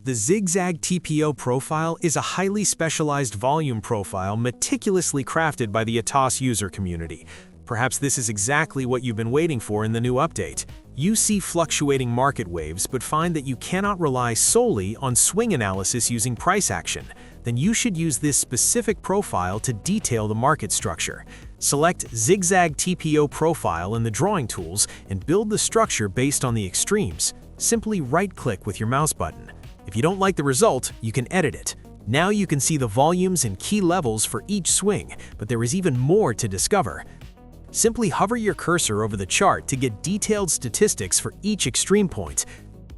The ZigZag TPO profile is a highly specialized volume profile meticulously crafted by the ATAS user community. Perhaps this is exactly what you've been waiting for in the new update. You see fluctuating market waves but find that you cannot rely solely on swing analysis using price action. Then you should use this specific profile to detail the market structure. Select ZigZag TPO profile in the drawing tools and build the structure based on the extremes. Simply right-click with your mouse button. If you don't like the result, you can edit it. Now you can see the volumes and key levels for each swing, but there is even more to discover. Simply hover your cursor over the chart to get detailed statistics for each extreme point.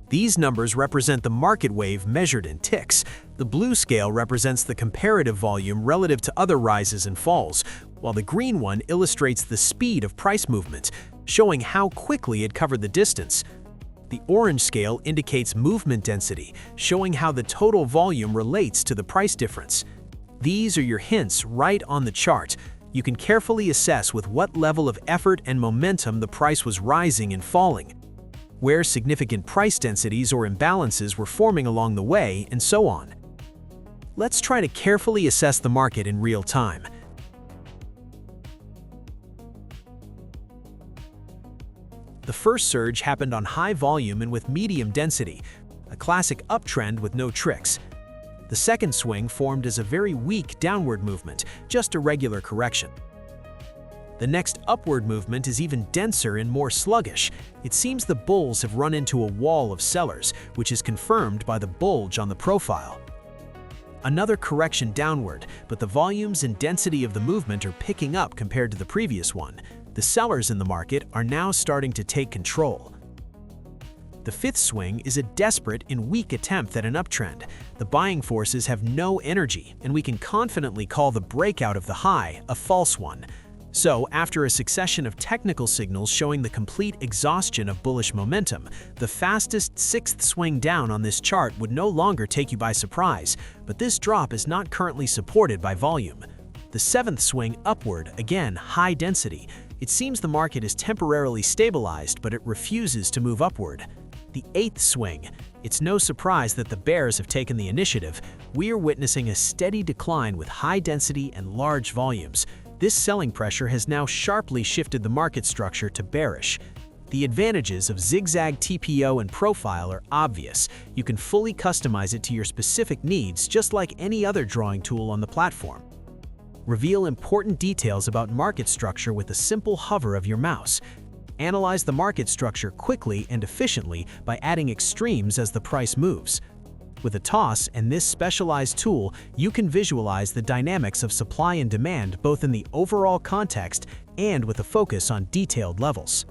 These numbers represent the market wave measured in ticks. The blue scale represents the comparative volume relative to other rises and falls, while the green one illustrates the speed of price movement, showing how quickly it covered the distance. The orange scale indicates movement density, showing how the total volume relates to the price difference. These are your hints right on the chart. You can carefully assess with what level of effort and momentum the price was rising and falling, where significant price densities or imbalances were forming along the way, and so on. Let's try to carefully assess the market in real time. The first surge happened on high volume and with medium density, a classic uptrend with no tricks. The second swing formed as a very weak downward movement, just a regular correction. The next upward movement is even denser and more sluggish. It seems the bulls have run into a wall of sellers, which is confirmed by the bulge on the profile. Another correction downward, but the volumes and density of the movement are picking up compared to the previous one. The sellers in the market are now starting to take control. The fifth swing is a desperate and weak attempt at an uptrend. The buying forces have no energy, and we can confidently call the breakout of the high a false one. So, after a succession of technical signals showing the complete exhaustion of bullish momentum, the fastest sixth swing down on this chart would no longer take you by surprise, but this drop is not currently supported by volume. The seventh swing upward, again high density. It seems the market is temporarily stabilized, but it refuses to move upward. The eighth swing. It's no surprise that the bears have taken the initiative. We are witnessing a steady decline with high density and large volumes. This selling pressure has now sharply shifted the market structure to bearish. The advantages of ZigZag TPO and Profile are obvious. You can fully customize it to your specific needs, just like any other drawing tool on the platform. Reveal important details about market structure with a simple hover of your mouse. Analyze the market structure quickly and efficiently by adding extremes as the price moves. With ATAS and this specialized tool, you can visualize the dynamics of supply and demand both in the overall context and with a focus on detailed levels.